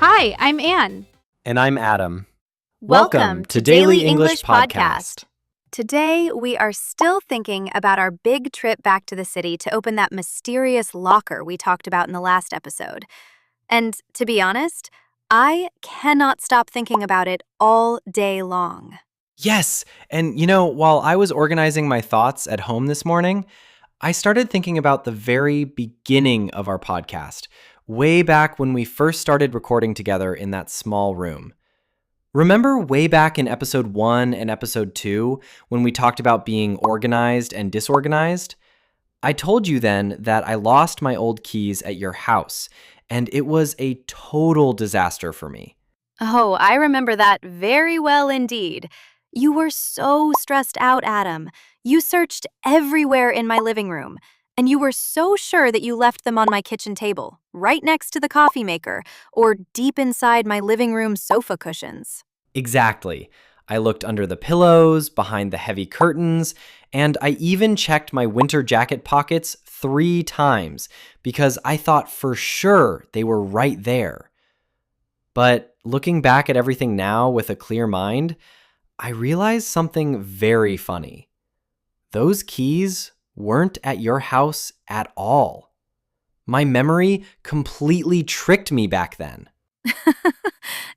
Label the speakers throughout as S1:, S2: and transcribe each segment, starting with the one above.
S1: Hi, I'm Anne.
S2: And I'm Adam.
S1: Welcome to Daily English Podcast. Today, we are still thinking about our big trip back to the city to open that mysterious locker we talked about in the last episode. And to be honest, I cannot stop thinking about it all day long.
S2: Yes, and while I was organizing my thoughts at home this morning, I started thinking about the very beginning of our podcast, way back when we first started recording together in that small room. Remember way back in episode 1 and episode 2 when we talked about being organized and disorganized? I told you then that I lost my old keys at your house, and it was a total disaster for me.
S1: Oh, I remember that very well indeed. You were so stressed out, Adam. You searched everywhere in my living room, and you were so sure that you left them on my kitchen table, right next to the coffee maker, or deep inside my living room sofa cushions.
S2: Exactly. I looked under the pillows, behind the heavy curtains, and I even checked my winter jacket pockets 3 times because I thought for sure they were right there. But looking back at everything now with a clear mind, I realized something very funny. Those keys weren't at your house at all. My memory completely tricked me back then.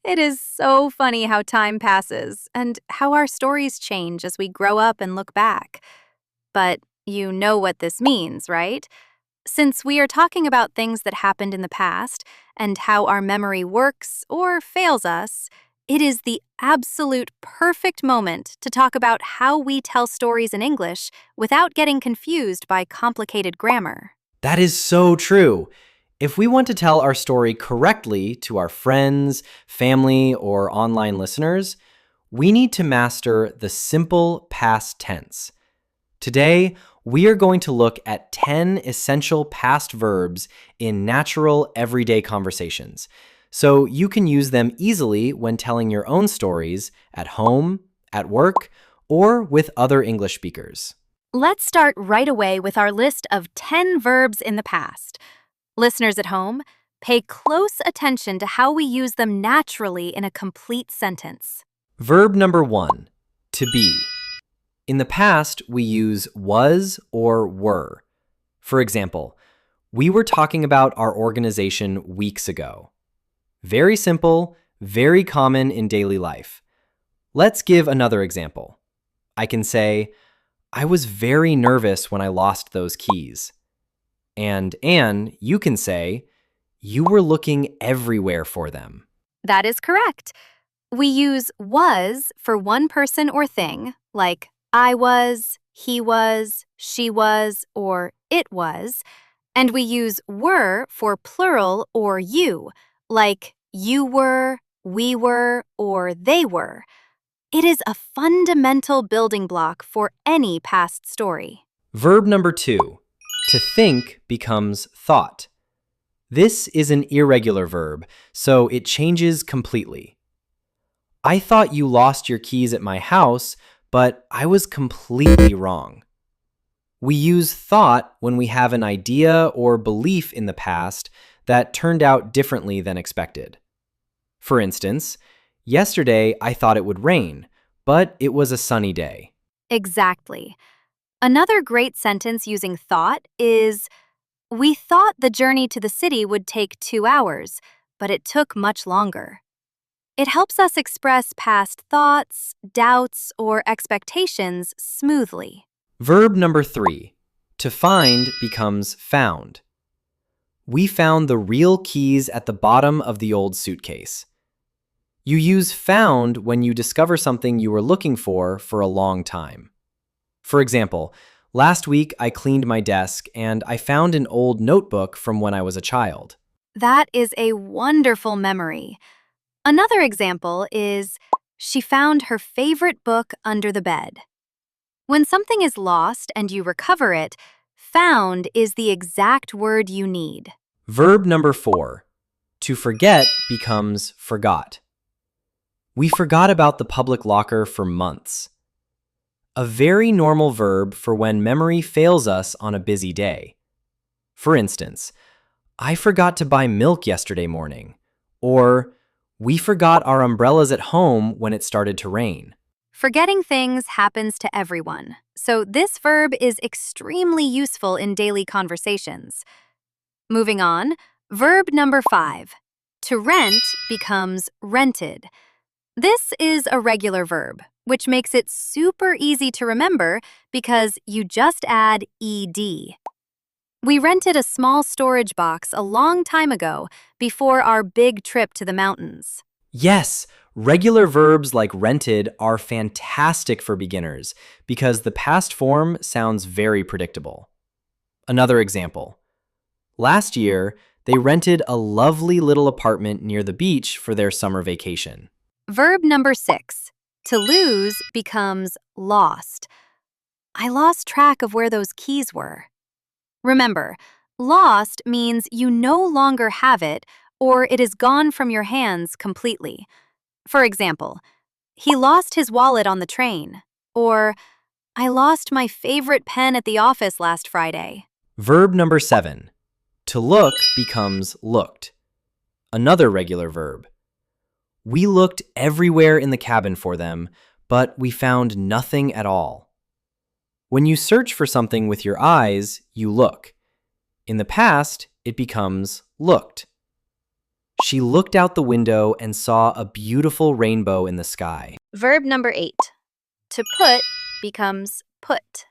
S1: It is so funny how time passes and how our stories change as we grow up and look back. But you know what this means, right? Since we are talking about things that happened in the past and how our memory works or fails us, it is the absolute perfect moment to talk about how we tell stories in English without getting confused by complicated grammar.
S2: That is so true. If we want to tell our story correctly to our friends, family, or online listeners, we need to master the simple past tense. Today, we are going to look at 10 essential past verbs in natural, everyday conversations, so you can use them easily when telling your own stories at home, at work, or with other English speakers.
S1: Let's start right away with our list of 10 verbs in the past. Listeners at home, pay close attention to how we use them naturally in a complete sentence.
S2: Verb number 1, to be. In the past, we use was or were. For example, we were talking about our organization weeks ago. Very simple, very common in daily life. Let's give another example. I can say, I was very nervous when I lost those keys. And Anne, you can say, you were looking everywhere for them.
S1: That is correct. We use was for one person or thing, like I was, he was, she was, or it was. And we use were for plural or you, like you were, we were, or they were. It is a fundamental building block for any past story.
S2: Verb number 2, to think becomes thought. This is an irregular verb, so it changes completely. I thought you lost your keys at my house, but I was completely wrong. We use thought when we have an idea or belief in the past that turned out differently than expected. For instance, yesterday I thought it would rain, but it was a sunny day.
S1: Exactly. Another great sentence using thought is, we thought the journey to the city would take 2 hours, but it took much longer. It helps us express past thoughts, doubts, or expectations smoothly.
S2: Verb number 3, to find becomes found. We found the real keys at the bottom of the old suitcase. You use found when you discover something you were looking for a long time. For example, last week I cleaned my desk and I found an old notebook from when I was a child.
S1: That is a wonderful memory. Another example is, she found her favorite book under the bed. When something is lost and you recover it, found is the exact word you need.
S2: Verb number 4, to forget becomes forgot. We forgot about the public locker for months. A very normal verb for when memory fails us on a busy day. For instance, I forgot to buy milk yesterday morning, or We forgot our umbrellas at home when it started to rain.
S1: Forgetting things happens to everyone, so this verb is extremely useful in daily conversations. Moving on, verb number 5. To rent becomes rented. This is a regular verb, which makes it super easy to remember because you just add ed. We rented a small storage box a long time ago before our big trip to the mountains.
S2: Yes, regular verbs like rented are fantastic for beginners because the past form sounds very predictable. Another example. Last year, they rented a lovely little apartment near the beach for their summer vacation.
S1: Verb number 6. To lose becomes lost. I lost track of where those keys were. Remember, lost means you no longer have it or it is gone from your hands completely. For example, he lost his wallet on the train, or I lost my favorite pen at the office last Friday.
S2: Verb number 7. To look becomes looked. Another regular verb. We looked everywhere in the cabin for them, but we found nothing at all. When you search for something with your eyes, you look. In the past, it becomes looked. She looked out the window and saw a beautiful rainbow in the sky.
S1: Verb number 8. To put becomes put.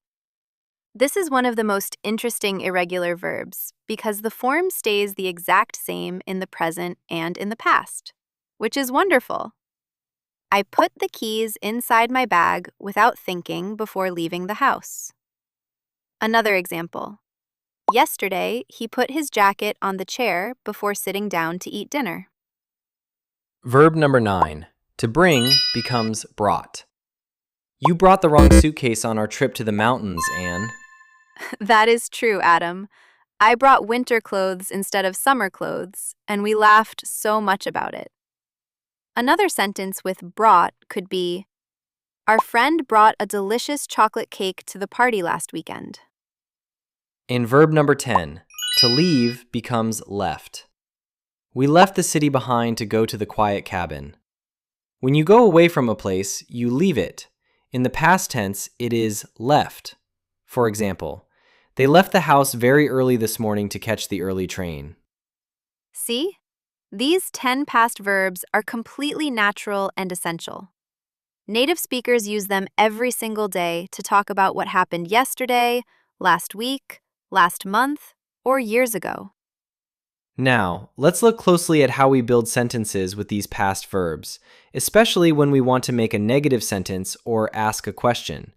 S1: This is one of the most interesting irregular verbs because the form stays the exact same in the present and in the past, which is wonderful. I put the keys inside my bag without thinking before leaving the house. Another example. Yesterday, he put his jacket on the chair before sitting down to eat dinner.
S2: Verb number 9. To bring becomes brought. You brought the wrong suitcase on our trip to the mountains, Anne.
S1: That is true, Adam. I brought winter clothes instead of summer clothes, and we laughed so much about it. Another sentence with brought could be, our friend brought a delicious chocolate cake to the party last weekend.
S2: In verb number 10, to leave becomes left. We left the city behind to go to the quiet cabin. When you go away from a place, you leave it. In the past tense, it is left. For example, they left the house very early this morning to catch the early train.
S1: See? These 10 past verbs are completely natural and essential. Native speakers use them every single day to talk about what happened yesterday, last week, last month, or years ago.
S2: Now, let's look closely at how we build sentences with these past verbs, especially when we want to make a negative sentence or ask a question.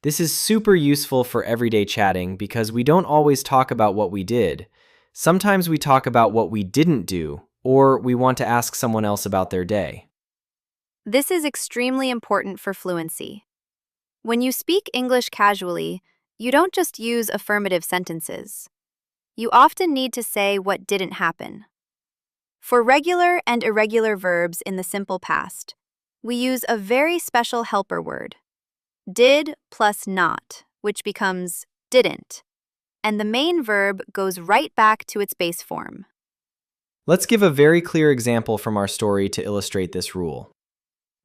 S2: This is super useful for everyday chatting because we don't always talk about what we did. Sometimes we talk about what we didn't do, or we want to ask someone else about their day.
S1: This is extremely important for fluency. When you speak English casually, you don't just use affirmative sentences. You often need to say what didn't happen. For regular and irregular verbs in the simple past, we use a very special helper word, did plus not, which becomes didn't, and the main verb goes right back to its base form.
S2: Let's give a very clear example from our story to illustrate this rule.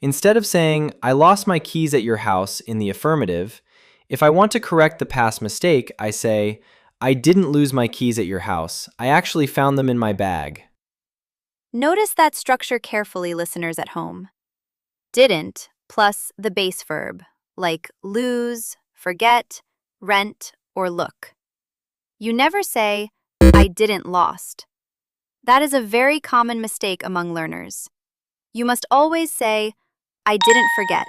S2: Instead of saying, I lost my keys at your house in the affirmative, if I want to correct the past mistake, I say, I didn't lose my keys at your house. I actually found them in my bag.
S1: Notice that structure carefully, listeners at home. Didn't plus the base verb, like lose, forget, rent, or look. You never say, I didn't lost. That is a very common mistake among learners. You must always say, I didn't forget.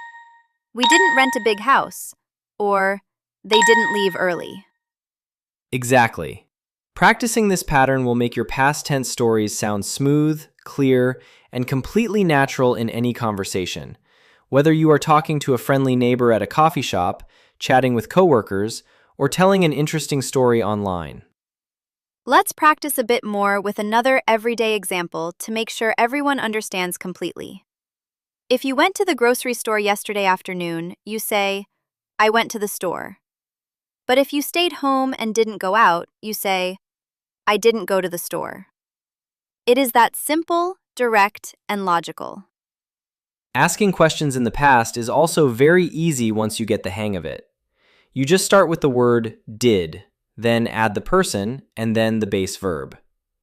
S1: We didn't rent a big house. Or, they didn't leave early.
S2: Exactly. Practicing this pattern will make your past tense stories sound smooth, clear, and completely natural in any conversation. Whether you are talking to a friendly neighbor at a coffee shop, chatting with coworkers, or telling an interesting story online.
S1: Let's practice a bit more with another everyday example to make sure everyone understands completely. If you went to the grocery store yesterday afternoon, you say, I went to the store. But if you stayed home and didn't go out, you say, I didn't go to the store. It is that simple, direct, and logical.
S2: Asking questions in the past is also very easy once you get the hang of it. You just start with the word did, then add the person, and then the base verb.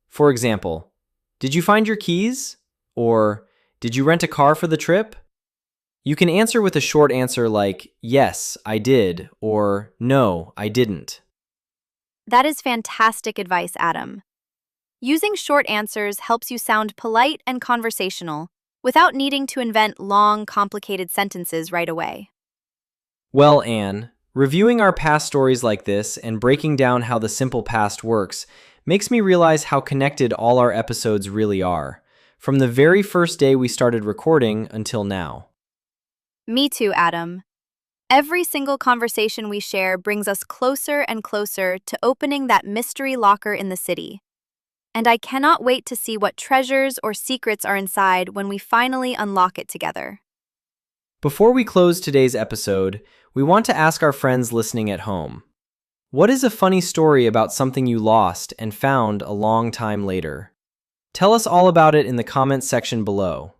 S2: For example, did you find your keys? Or did you rent a car for the trip? You can answer with a short answer like, yes, I did, or no, I didn't.
S1: That is fantastic advice, Adam. Using short answers helps you sound polite and conversational without needing to invent long, complicated sentences right away.
S2: Well, Anne, reviewing our past stories like this and breaking down how the simple past works makes me realize how connected all our episodes really are, from the very first day we started recording until now.
S1: Me too, Adam. Every single conversation we share brings us closer and closer to opening that mystery locker in the city. And I cannot wait to see what treasures or secrets are inside when we finally unlock it together.
S2: Before we close today's episode, we want to ask our friends listening at home, what is a funny story about something you lost and found a long time later? Tell us all about it in the comments section below.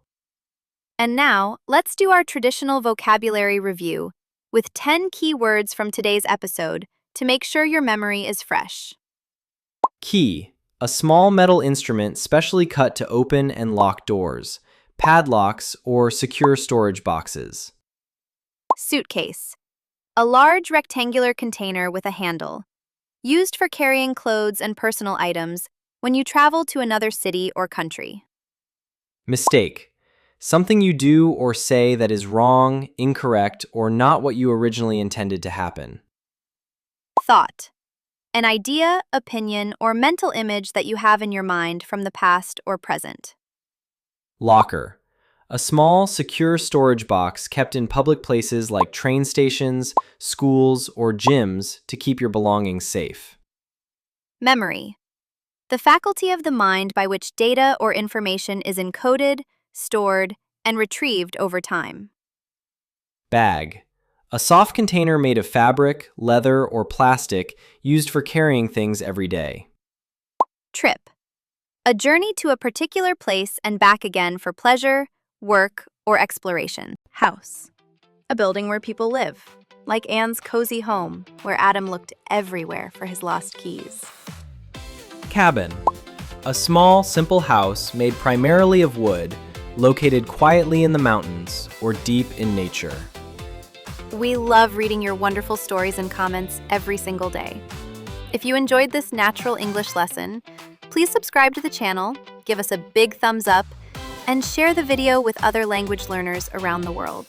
S1: And now, let's do our traditional vocabulary review with 10 key words from today's episode to make sure your memory is fresh.
S2: Key, a small metal instrument specially cut to open and lock doors, padlocks, or secure storage boxes.
S1: Suitcase, a large rectangular container with a handle, used for carrying clothes and personal items when you travel to another city or country.
S2: Mistake, something you do or say that is wrong, incorrect, or not what you originally intended to happen.
S1: Thought, an idea, opinion, or mental image that you have in your mind from the past or present.
S2: Locker, a small, secure storage box kept in public places like train stations, schools, or gyms to keep your belongings safe.
S1: Memory, the faculty of the mind by which data or information is encoded, stored, and retrieved over time.
S2: Bag, a soft container made of fabric, leather, or plastic used for carrying things every day.
S1: Trip, a journey to a particular place and back again for pleasure, work, or exploration. House, a building where people live, like Anne's cozy home, where Adam looked everywhere for his lost keys.
S2: Cabin, a small, simple house made primarily of wood, located quietly in the mountains or deep in nature.
S1: We love reading your wonderful stories and comments every single day. If you enjoyed this natural English lesson, please subscribe to the channel, give us a big thumbs up, and share the video with other language learners around the world.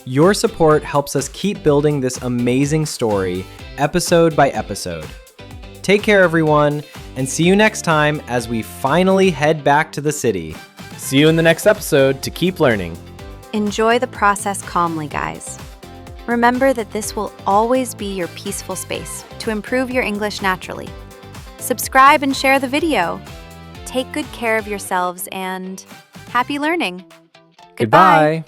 S2: Your support helps us keep building this amazing story, episode by episode. Take care, everyone, and see you next time as we finally head back to the city. See you in the next episode to keep learning.
S1: Enjoy the process calmly, guys. Remember that this will always be your peaceful space to improve your English naturally. Subscribe and share the video. Take good care of yourselves and happy learning.
S2: Goodbye.